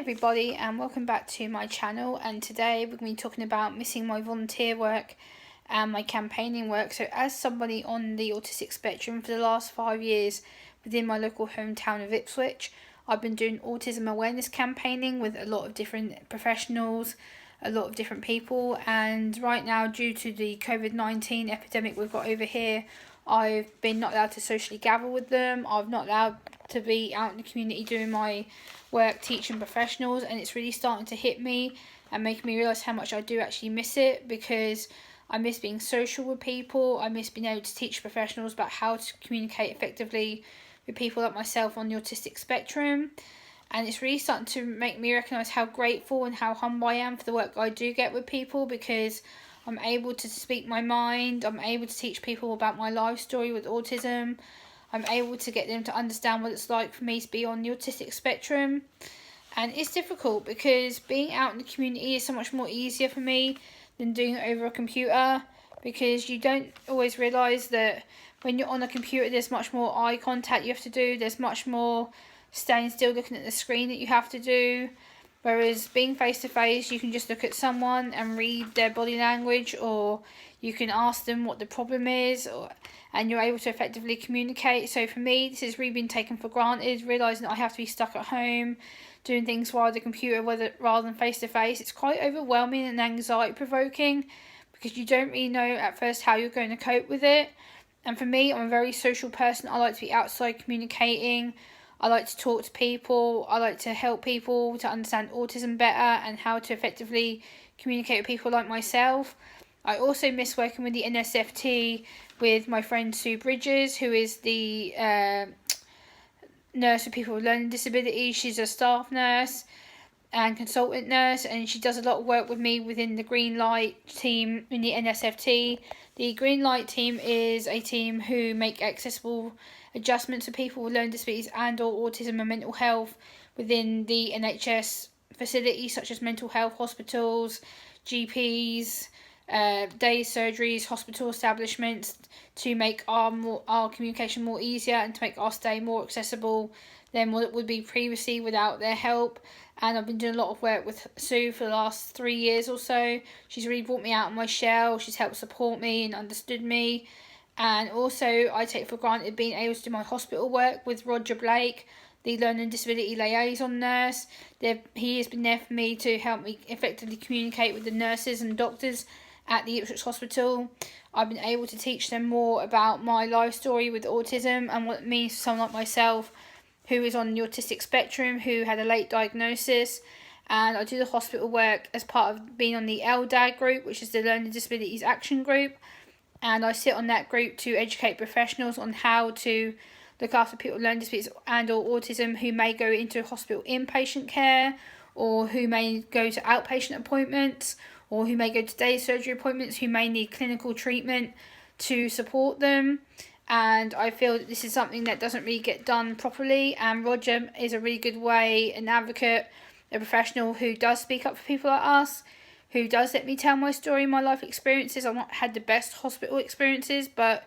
everybody, and welcome back to my channel. And today we're going to be talking about missing my volunteer work and my campaigning work. So as somebody on the autistic spectrum for the last 5 years within my local hometown of Ipswich, I've been doing autism awareness campaigning with a lot of different professionals, a lot of different people. And right now, due to the COVID-19 epidemic we've got over here, I've been not allowed to socially gather with them. I've not allowed to be out in the community doing my work teaching professionals, and it's really starting to hit me and making me realise how much I do actually miss it, because I miss being social with people. I miss being able to teach professionals about how to communicate effectively with people like myself on the autistic spectrum. And it's really starting to make me recognise how grateful and how humble I am for the work I do get with people, because I'm able to speak my mind. I'm able to teach people about my life story with autism. I'm able to get them to understand what it's like for me to be on the autistic spectrum. And it's difficult because being out in the community is so much more easier for me than doing it over a computer, because you don't always realise that when you're on a computer there's much more eye contact you have to do. There's much more staying still looking at the screen that you have to do. Whereas being face to face, you can just look at someone and read their body language, or you can ask them what the problem is, and you're able to effectively communicate. So for me, this has really been taken for granted, realising that I have to be stuck at home doing things via the computer rather than face to face. It's quite overwhelming and anxiety provoking, because you don't really know at first how you're going to cope with it. And for me, I'm a very social person. I like to be outside communicating. I like to talk to people. I like to help people to understand autism better and how to effectively communicate with people like myself. I also miss working with the NSFT with my friend Sue Bridges, who is the nurse for people with learning disabilities. She's a staff nurse and consultant nurse, and she does a lot of work with me within the Green Light team in the NSFT. The Green Light team is a team who make accessible adjustments for people with learning disabilities and or autism and mental health within the NHS facilities, such as mental health hospitals, GPs, day surgeries, hospital establishments, to make our communication more easier and to make our stay more accessible than what it would be previously without their help. And I've been doing a lot of work with Sue for the last 3 years or so. She's really brought me out of my shell. She's helped support me and understood me. And also, I take for granted being able to do my hospital work with Roger Blake, the learning disability liaison nurse. He has been there for me to help me effectively communicate with the nurses and doctors at the Ipswich Hospital. I've been able to teach them more about my life story with autism and what it means for someone like myself who is on the autistic spectrum, who had a late diagnosis. And I do the hospital work as part of being on the LDAG group, which is the Learning Disabilities Action Group. And I sit on that group to educate professionals on how to look after people with learning disabilities and or autism who may go into hospital inpatient care, or who may go to outpatient appointments, or who may go to day surgery appointments, who may need clinical treatment to support them. And I feel that this is something that doesn't really get done properly, and Roger is a really good way, an advocate, a professional who does speak up for people like us, who does let me tell my story, my life experiences. I've not had the best hospital experiences, but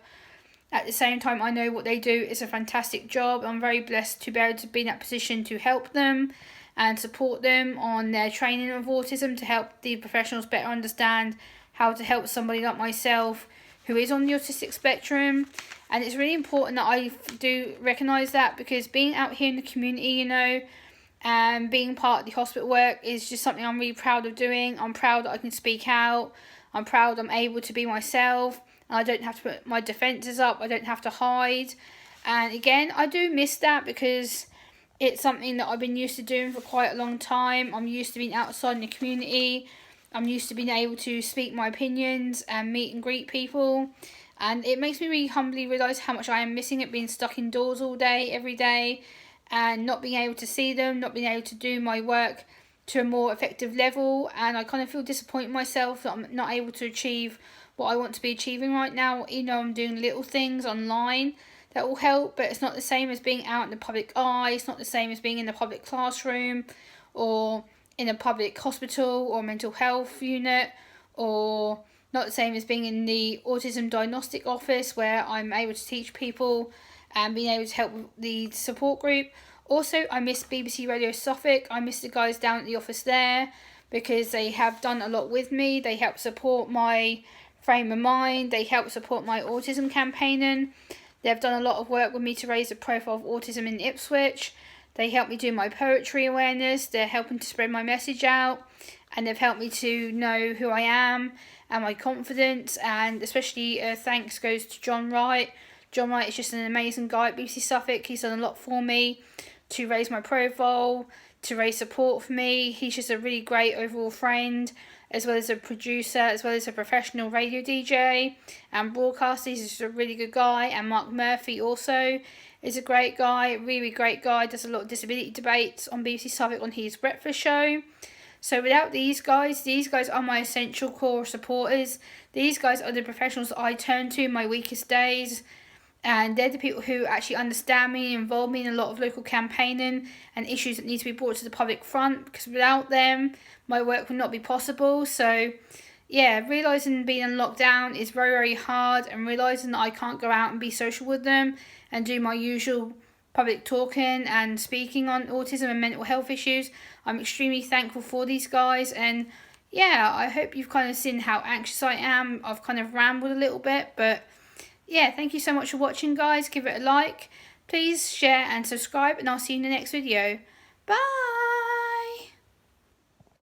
at the same time, I know what they do is a fantastic job. I'm very blessed to be able to be in that position to help them and support them on their training of autism, to help the professionals better understand how to help somebody like myself who is on the autistic spectrum. And it's really important that I do recognise that, because being out here in the community, and being part of the hospital work is just something I'm really proud of doing. I'm proud that I can speak out. I'm proud I'm able to be myself. And I don't have to put my defences up. I don't have to hide. And again, I do miss that, because it's something that I've been used to doing for quite a long time. I'm used to being outside in the community. I'm used to being able to speak my opinions and meet and greet people. And it makes me really humbly realise how much I am missing it, being stuck indoors all day, every day, and not being able to see them, not being able to do my work to a more effective level. And I kind of feel disappointed in myself that I'm not able to achieve what I want to be achieving right now. I'm doing little things online that will help, but it's not the same as being out in the public eye. It's not the same as being in the public classroom, or in a public hospital or mental health unit, or not the same as being in the autism diagnostic office, where I'm able to teach people and being able to help with the support group, Also, I miss BBC Radio Suffolk. I miss the guys down at the office there because they have done a lot with me. They help support my frame of mind. They help support my autism campaigning. They've done a lot of work with me to raise the profile of autism in Ipswich. They help me do my poetry awareness. They're helping to spread my message out. And they've helped me to know who I am and my confidence. And especially thanks goes to John Wright. John Wright is just an amazing guy at BBC Suffolk. He's done a lot for me to raise my profile, to raise support for me. He's just a really great overall friend, as well as a producer, as well as a professional radio DJ and broadcaster. He's just a really good guy. And Mark Murphy also is a great guy, really great guy. Does a lot of disability debates on BBC Suffolk on his breakfast show. So without these guys are my essential core supporters. These guys are the professionals I turn to in my weakest days. And they're the people who actually understand me and involve me in a lot of local campaigning and issues that need to be brought to the public front, because without them, my work would not be possible. So, yeah, realising being in lockdown is very, very hard, and realising that I can't go out and be social with them and do my usual public talking and speaking on autism and mental health issues. I'm extremely thankful for these guys, and yeah, I hope you've kind of seen how anxious I am. I've kind of rambled a little bit, but yeah, thank you so much for watching, guys. Give it a like. Please share and subscribe, and I'll see you in the next video. Bye!